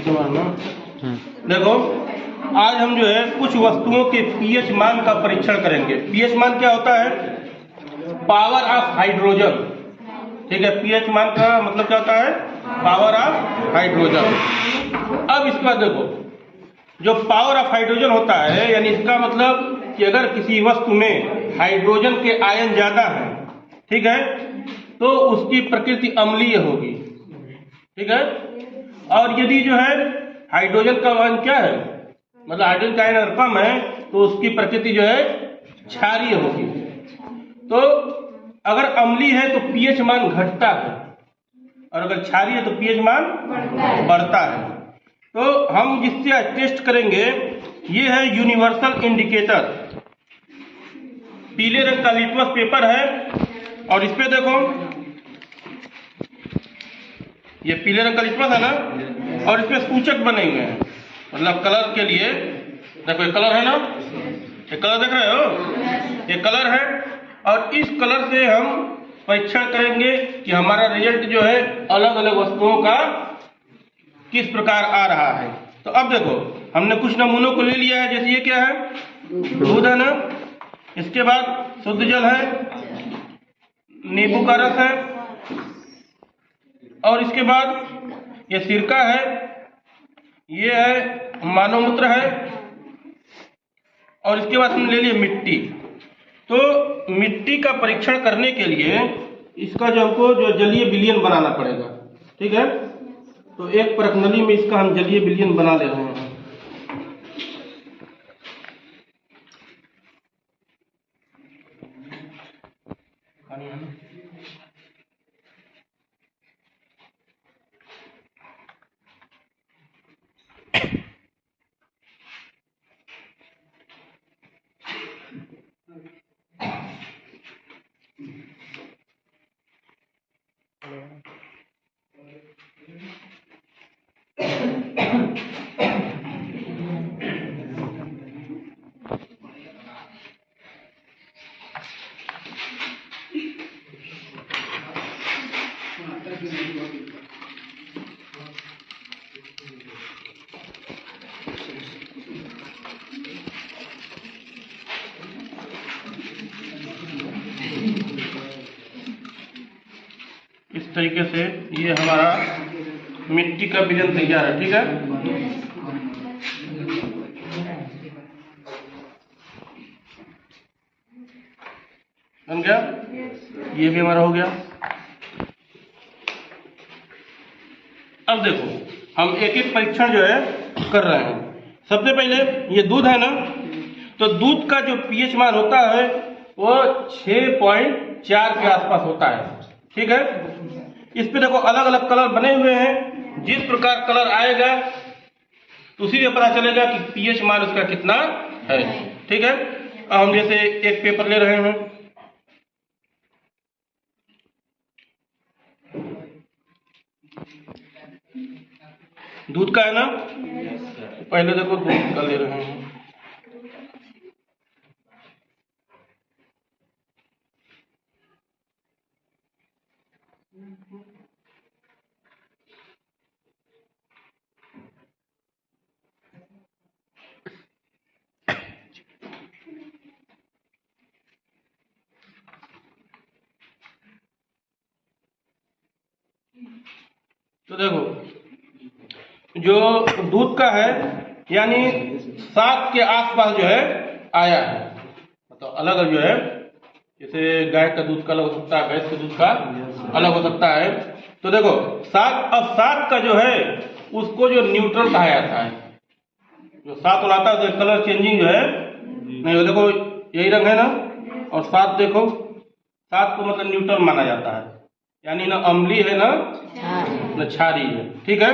देखो, आज हम जो है कुछ वस्तुओं के पीएच मान का परीक्षण करेंगे। पीएच मान क्या होता है? Power of hydrogen. ठीक है, पीएच मान का मतलब क्या होता है? Power of hydrogen. अब इसके बाद देखो, जो पावर ऑफ हाइड्रोजन होता है, यानी इसका मतलब कि अगर किसी वस्तु में हाइड्रोजन के आयन ज्यादा हैं, ठीक है, तो उसकी प्रकृति अम्लीय होगी। ठीक है, और यदि जो है हाइड्रोजन का मान क्या है, मतलब हाइड्रोजन का आयन अगर कम है, तो उसकी प्रकृति जो है क्षारीय होगी। तो अगर अम्लीय है तो पीएच मान घटता है, और अगर क्षारीय है तो पीएच मान बढ़ता है। तो हम जिससे टेस्ट करेंगे, ये है यूनिवर्सल इंडिकेटर। पीले रंग का लिटमस पेपर है, और इस पे देखो, ये पीले रंग का लिटमस है ना, और इसमें सूचक बने हुए हैं, मतलब कलर के लिए। देखो ये कलर है ना, ये कलर देख रहे हो, ये कलर है, और इस कलर से हम परीक्षण करेंगे कि हमारा रिजल्ट जो है अलग अलग वस्तुओं का किस प्रकार आ रहा है। तो अब देखो, हमने कुछ नमूनों को ले लिया है, जैसे ये क्या है, दूध है ना, इसके बाद शुद्ध जल है, नींबू का रस है, और इसके बाद ये सिरका है, ये है मानव मूत्र है, और इसके बाद हमने ले लिया मिट्टी। तो मिट्टी का परीक्षण करने के लिए इसका जो हमको जो जलीय विलयन बनाना पड़ेगा। ठीक है, तो एक परखनली में इसका हम जलीय विलयन बना ले रहे हैं। इस तरीके से ये हमारा मिट्टी का विलयन तैयार है। ठीक है, बन गया, ये भी हमारा हो गया। अब देखो, हम एक एक परीक्षण जो है कर रहे हैं। सबसे पहले ये दूध है ना, तो दूध का जो पीएच मान होता है वो 6.4 के आसपास होता है। ठीक है, इस पे देखो अलग अलग कलर बने हुए हैं, जिस प्रकार कलर आएगा तो उसी से पता चलेगा कि पीएच मान उसका कितना है। ठीक है, अब हम जैसे एक पेपर ले रहे हैं, दूध का है ना, पहले देखो दूध का ले रहे हैं। तो देखो, जो दूध का है यानी 7 के आसपास जो है आया है, मतलब अलग जो है, जैसे गाय का दूध का अलग हो सकता है, भैंस के दूध का अलग हो सकता है। तो देखो 7, अब 7 का जो है उसको जो न्यूट्रल कहा जाता है, जो 7 वाला आता है तो कलर चेंजिंग जो है नहीं हो। देखो यही रंग है ना, और 7 देखो, 7 को मतलब न्यूट्रल माना जाता है, यानी ना अम्लीय है ना क्षारीय है। ठीक है,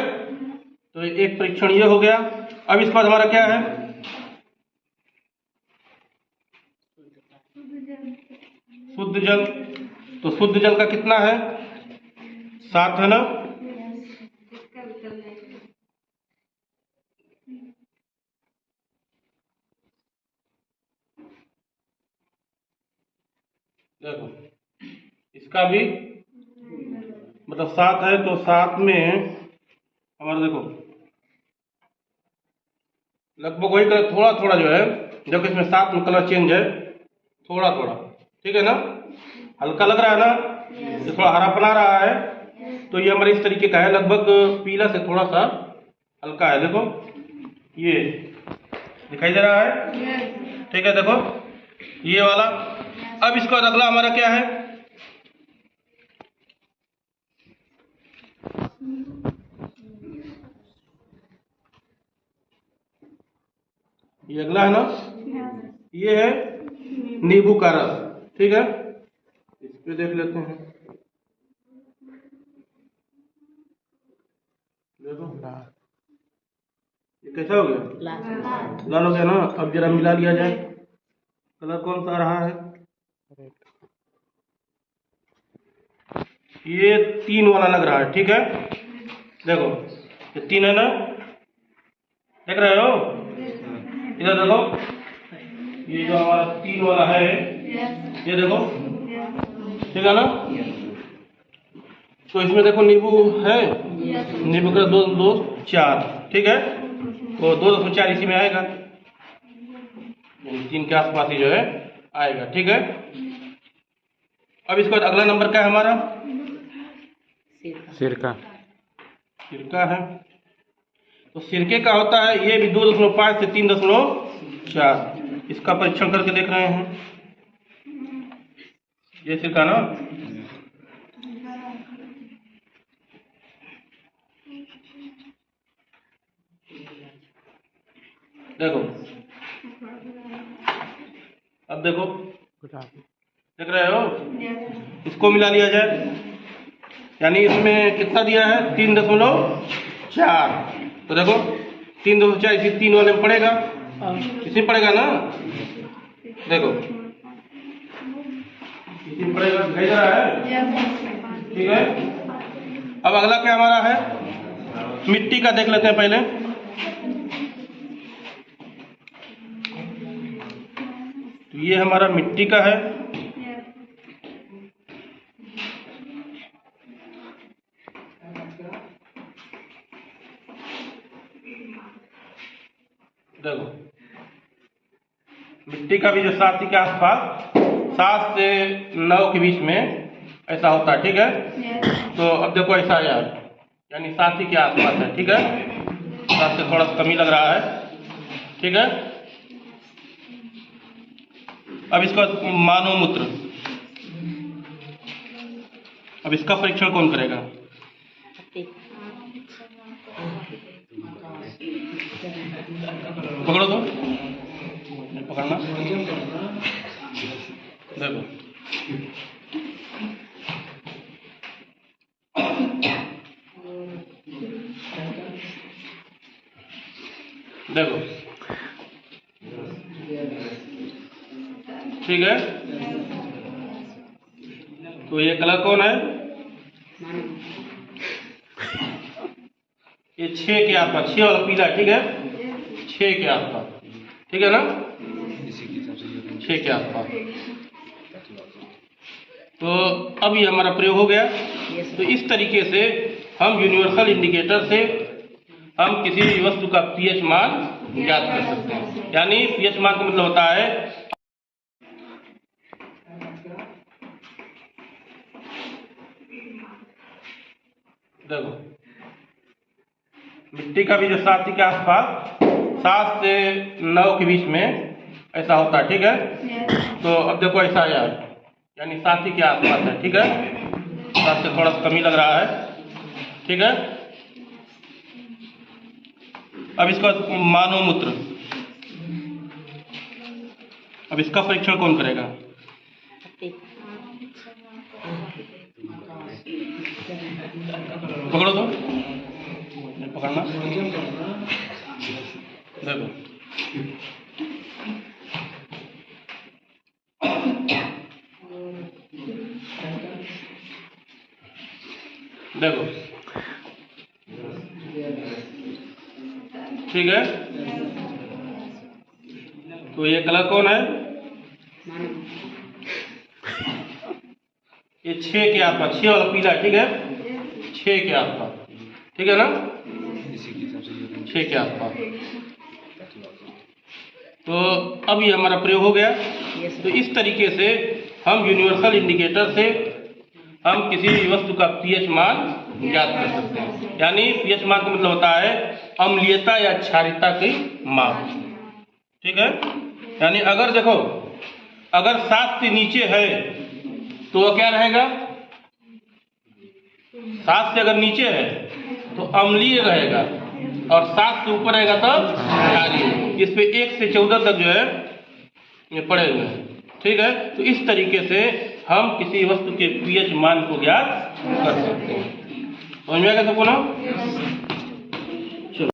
तो एक परीक्षण ये हो गया। अब इसके बाद हमारा क्या है, शुद्ध जल। तो शुद्ध जल का कितना है, 7 है ना, देखो इसका भी मतलब 7 है, तो 7 में हमारा देखो लगभग वही कलर, थोड़ा थोड़ा जो है, जबकि इसमें साथ में कलर चेंज है थोड़ा थोड़ा, ठीक है ना। हल्का लग रहा है ना, ये थोड़ा हरा बना रहा है, तो ये हमारे इस तरीके का है, लगभग पीला से थोड़ा सा हल्का है। देखो ये दिखाई दे रहा है, ठीक है। देखो ये वाला। अब इसके बाद अगला हमारा क्या है, ये अगला है ना, ये है नींबू का रस, ठीक है। इस पे देख लेते हैं, देखो ये कैसा हो गया, लाल हो गया ना। अब जरा मिला लिया जाए, कलर कौन सा आ रहा है, ये 3 वाला लग रहा है, ठीक है। देखो ये 3 है ना, देख रहे हो, इधर देखो, ये जो हमारा 3 वाला है, ये देखो, ठीक है ना। तो इसमें देखो नींबू है, नींबू का 2 2 4, ठीक है। तो 2.4 इसी में आएगा, 3 के आसपास ही जो है आएगा, ठीक है। अब इसके बाद अगला नंबर क्या है हमारा, सिरका। सिरका है। तो सिरके का होता है ये भी 2.5 से 3.4, इसका परीक्षण करके देख रहे हैं, ये सिरका ना। देखो अब देखो, देख रहे हो, इसको मिला लिया जाए, यानी इसमें कितना दिया है, 3.4। तो देखो 3.4 इसी 3 वाले में पड़ेगा, इसी पड़ेगा ना, देखो इसी में पड़ेगा, दिखाई दे रहा है, ठीक है। अब अगला क्या हमारा है, मिट्टी का देख लेते हैं पहले। तो ये हमारा मिट्टी का है, देखो मिट्टी का भी जो 7 के आसपास, 7 से 9 के बीच में ऐसा होता है, ठीक है। तो अब देखो ऐसा आया, यानी 7 के आसपास है, ठीक है, 7 से थोड़ा सा कमी लग रहा है, ठीक है। अब इसका मानव मूत्र, अब इसका परीक्षण कौन करेगा, पकड़ो तो, पकड़ना, देखो देखो, ठीक है। तो ये कलर कौन है, ये 6 के आसपास, 6 वाला पीला, ठीक है, 6 के आसपास, ठीक है ना, 6 के आसपास। तो अब ये हमारा प्रयोग हो गया। तो इस तरीके से हम यूनिवर्सल इंडिकेटर से हम किसी भी वस्तु का पीएच मान ज्ञात कर सकते हैं। यानी पीएच मान का मतलब होता है, देखो मिट्टी का भी जो 7 के आसपास, 7 से 9 के बीच में ऐसा होता है, ठीक है। तो अब देखो ऐसा आया, यानी 7 के आसपास है, ठीक है, 7 से थोड़ा सा कमी लग रहा है, ठीक है। अब इसका मानव मूत्र, अब इसका परीक्षण कौन करेगा, पकड़ो तो, पकड़ना, देखो देखो, ठीक है। तो ये कलर कौन है, ये 6 के आसपास, 6 वाला पीला, ठीक है, 6 के आसपास, ठीक है ना, 6 के आसपास। तो अब ये हमारा प्रयोग हो गया। तो इस तरीके से हम यूनिवर्सल इंडिकेटर से हम किसी भी वस्तु का पीएच मान ज्ञात कर सकते हैं। यानी पीएच मान का मतलब होता है अम्लीयता या क्षारीयता की माप। ठीक है, यानी अगर देखो अगर 7 से नीचे है तो वह क्या रहेगा, 7 से अगर नीचे है तो अम्लीय रहेगा और 7 से ऊपर रहेगा तो क्षारीय। इस पे 1 से 14 तक जो है ये पड़े हुए हैं। ठीक है, तो इस तरीके से हम किसी वस्तु के पीएच मान को ज्ञात कर सकते हैं। समझ में आएगा सबको ना?